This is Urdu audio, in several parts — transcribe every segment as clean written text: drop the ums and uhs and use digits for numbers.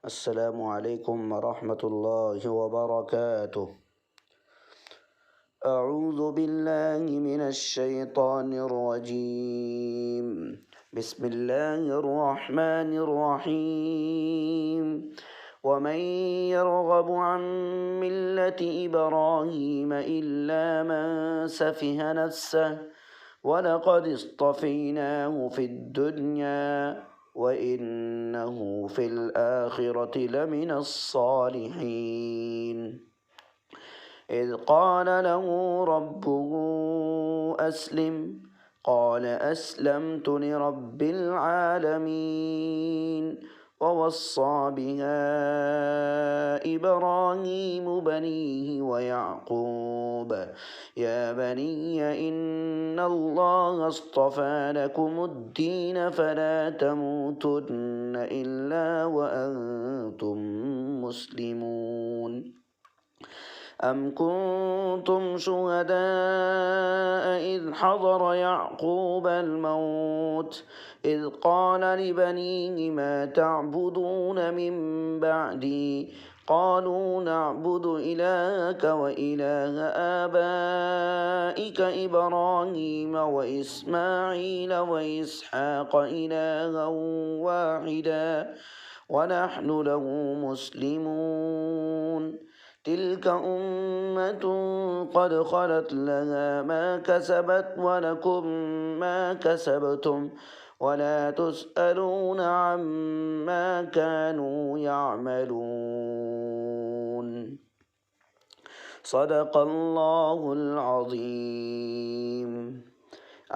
السلام علیکم ورحمۃ اللہ وبرکاتہ۔ اعوذ باللہ من الشیطان الرجیم، بسم اللہ الرحمن الرحیم۔ ومن يرغب عن ملة إبراهيم إلا من سفه نفسه ولقد اصطفيناه في الدنيا وإنه في الآخرة لمن الصالحين۔ إذ قال له ربه أسلم قال أسلمت لرب العالمين۔ ووصى بها إبراهيم بنيه ويعقوب يا بني إن الله اصطفى لكم الدين فلا تموتن إلا وأنتم مسلمون۔ أم كنتم شهداء إذ حضر يعقوب الموت إذ قال لبنيه ما تعبدون من بعدي قالوا نعبد إلهك وإله آبائك إبراهيم وإسماعيل وإسحاق إلها واحدا ونحن له مسلمون۔ تلك أمة قد خلت لها ما كسبت ولكم ما كسبتم ولا تسألون عما كانوا يعملون۔ صدق اللہ العظیم۔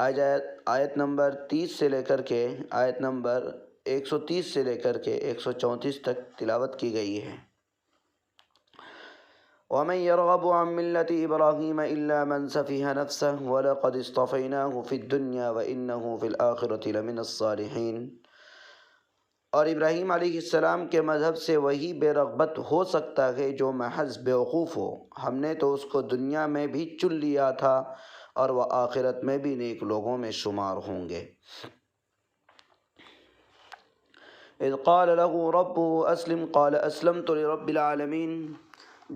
آیت نمبر 30 سے لے کر کے آیت نمبر 130 سے لے کر کے 134 تک تلاوت کی گئی ہے۔ ومن يرغب عن ملة إبراهيم إلا من سفه نفسه ولقد اصطفيناه في الدنيا وإنه في الآخرة لمن الصالحين۔ اور ابراہیم علیہ السلام کے مذہب سے وہی بے رغبت ہو سکتا ہے جو محض بیوقوف ہو، ہم نے تو اس کو دنیا میں بھی چن لیا تھا اور وہ آخرت میں بھی نیک لوگوں میں شمار ہوں گے۔ اذ قال له ربه اسلم قال اسلمت لرب العالمین۔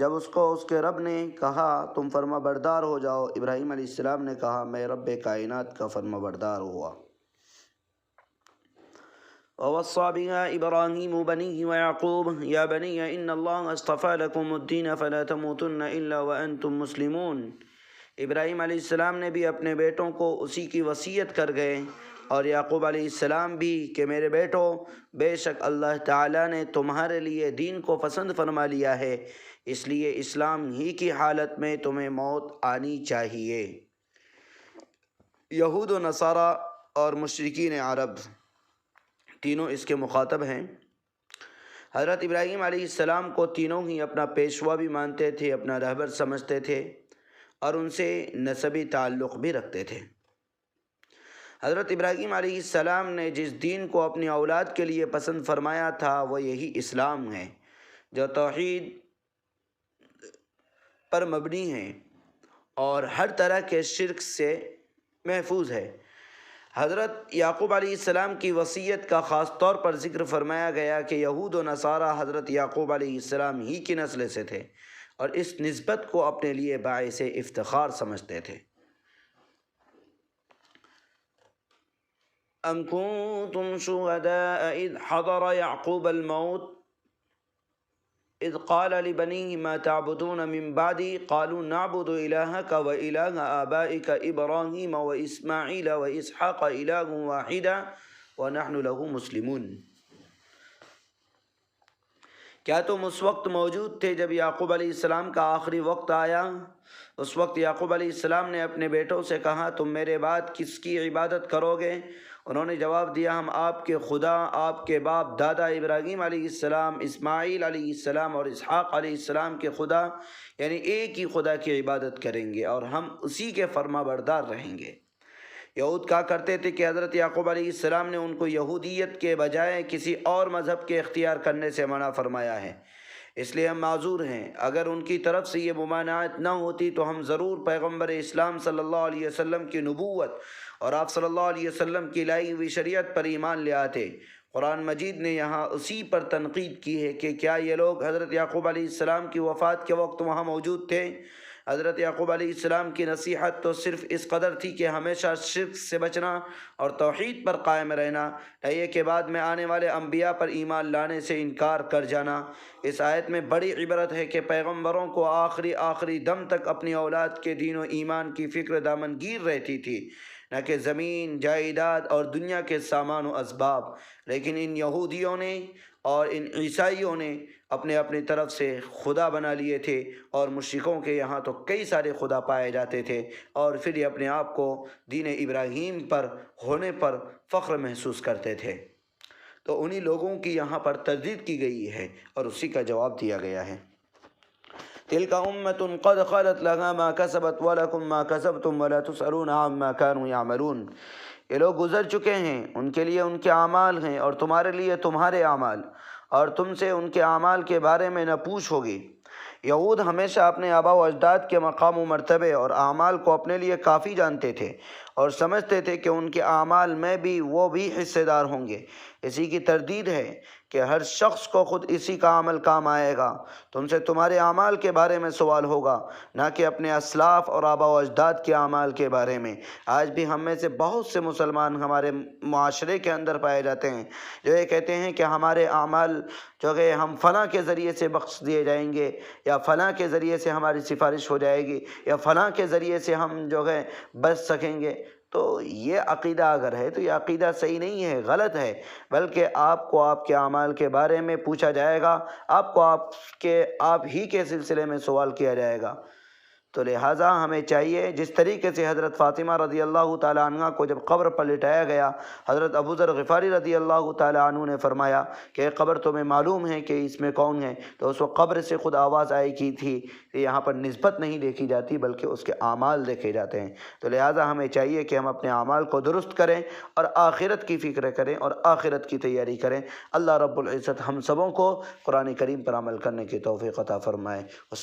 جب اس کو اس کے رب نے کہا تم فرما بردار ہو جاؤ، ابراہیم علیہ السلام نے کہا میں رب کائنات کا فرما بردار ہوا۔ ووصى بها إبراهيم بنيه ويعقوب يا بني إن الله اصطفى لكم الدين فلا تموتن إلا وأنتم مسلمون۔ ابراہیم علیہ السلام نے بھی اپنے بیٹوں کو اسی کی وصیت کر گئے، اور یعقوب علیہ السلام بھی کہ میرے بیٹو بے شک اللہ تعالیٰ نے تمہارے لیے دین کو پسند فرما لیا ہے، اس لیے اسلام ہی کی حالت میں تمہیں موت آنی چاہیے۔ یہود و نصارہ اور مشرکین عرب تینوں اس کے مخاطب ہیں۔ حضرت ابراہیم علیہ السلام کو تینوں ہی اپنا پیشوا بھی مانتے تھے، اپنا رہبر سمجھتے تھے، اور ان سے نسبی تعلق بھی رکھتے تھے۔ حضرت ابراہیم علیہ السلام نے جس دین کو اپنی اولاد کے لیے پسند فرمایا تھا وہ یہی اسلام ہے، جو توحید پر مبنی ہے اور ہر طرح کے شرک سے محفوظ ہے۔ حضرت یعقوب علیہ السلام کی وصیت کا خاص طور پر ذکر فرمایا گیا کہ یہود و نصارہ حضرت یعقوب علیہ السلام ہی کی نسل سے تھے اور اس نسبت کو اپنے لیے باعث افتخار سمجھتے تھے۔ ام کنتم شہداء اذ حضر یعقوب الموت اذ قال لبنيه ما تعبدون من بعدي قالوا نعبد إلهك وإله آبائك إبراهيم وإسماعيل وإسحاق إله واحدا ونحن له مسلمون۔ کیا تم اس وقت موجود تھے جب یعقوب علیہ السلام کا آخری وقت آیا؟ اس وقت یعقوب علیہ السلام نے اپنے بیٹوں سے کہا تم میرے بعد کس کی عبادت کرو گے؟ انہوں نے جواب دیا ہم آپ کے خدا، آپ کے باپ دادا ابراہیم علیہ السلام، اسماعیل علیہ السلام اور اسحاق علیہ السلام کے خدا یعنی ایک ہی خدا کی عبادت کریں گے اور ہم اسی کے فرما بردار رہیں گے۔ یہود کہا کرتے تھے کہ حضرت یعقوب علیہ السلام نے ان کو یہودیت کے بجائے کسی اور مذہب کے اختیار کرنے سے منع فرمایا ہے، اس لیے ہم معذور ہیں۔ اگر ان کی طرف سے یہ ممانعت نہ ہوتی تو ہم ضرور پیغمبر اسلام صلی اللہ علیہ وسلم کی نبوت اور آپ صلی اللہ علیہ وسلم کی لائی ہوئی شریعت پر ایمان لے آتے۔ قرآن مجید نے یہاں اسی پر تنقید کی ہے کہ کیا یہ لوگ حضرت یعقوب علیہ السلام کی وفات کے وقت وہاں موجود تھے؟ حضرت یعقوب علیہ السلام کی نصیحت تو صرف اس قدر تھی کہ ہمیشہ شرک سے بچنا اور توحید پر قائم رہنا، نہ یہ کہ بعد میں آنے والے انبیاء پر ایمان لانے سے انکار کر جانا۔ اس آیت میں بڑی عبرت ہے کہ پیغمبروں کو آخری دم تک اپنی اولاد کے دین و ایمان کی فکر دامنگیر رہتی تھی، نہ کہ زمین جائیداد اور دنیا کے سامان و اسباب۔ لیکن ان یہودیوں نے اور ان عیسائیوں نے اپنی طرف سے خدا بنا لیے تھے، اور مشرکوں کے یہاں تو کئی سارے خدا پائے جاتے تھے، اور پھر یہ اپنے آپ کو دین ابراہیم پر ہونے پر فخر محسوس کرتے تھے۔ تو انہی لوگوں کی یہاں پر تردید کی گئی ہے اور اسی کا جواب دیا گیا ہے۔ تلک امۃ قد خلت لها ما کسبت ولکم ما کسبتم ولا تسألون عما كانوا يعملون۔ یہ لوگ گزر چکے ہیں، ان کے لیے ان کے اعمال ہیں اور تمہارے لیے تمہارے اعمال، اور تم سے ان کے اعمال کے بارے میں نہ پوچھ ہوگی۔ یہود ہمیشہ اپنے آباء و اجداد کے مقام و مرتبے اور اعمال کو اپنے لیے کافی جانتے تھے اور سمجھتے تھے کہ ان کے اعمال میں بھی وہ بھی حصے دار ہوں گے۔ اسی کی تردید ہے کہ ہر شخص کو خود اسی کا عمل کام آئے گا۔ تم سے تمہارے اعمال کے بارے میں سوال ہوگا، نہ کہ اپنے اسلاف اور آباء و اجداد کے اعمال کے بارے میں۔ آج بھی ہم میں سے بہت سے مسلمان ہمارے معاشرے کے اندر پائے جاتے ہیں جو یہ کہتے ہیں کہ ہمارے اعمال جو ہے ہم فلاں کے ذریعے سے بخش دیے جائیں گے، یا فلاں کے ذریعے سے ہماری سفارش ہو جائے گی، یا فلاں کے ذریعے سے ہم جو ہے بچ سکیں گے۔ تو یہ عقیدہ اگر ہے تو یہ عقیدہ صحیح نہیں ہے، غلط ہے، بلکہ آپ کو آپ کے اعمال کے بارے میں پوچھا جائے گا، آپ کو آپ ہی کے سلسلے میں سوال کیا جائے گا۔ تو لہٰذا ہمیں چاہیے، جس طریقے سے حضرت فاطمہ رضی اللہ تعالیٰ عنہ کو جب قبر پر لٹایا گیا، حضرت ابو ذر غفاری رضی اللہ تعالیٰ عنہ نے فرمایا کہ قبر تمہیں معلوم ہے کہ اس میں کون ہے، تو اس وقت قبر سے خود آواز آئی کی تھی کہ یہاں پر نسبت نہیں دیکھی جاتی بلکہ اس کے اعمال دیکھے جاتے ہیں۔ تو لہٰذا ہمیں چاہیے کہ ہم اپنے اعمال کو درست کریں اور آخرت کی فکر کریں اور آخرت کی تیاری کریں۔ اللہ رب العزت ہم سبوں کو قرآن کریم پر عمل کرنے کی توفیق عطا فرمائے۔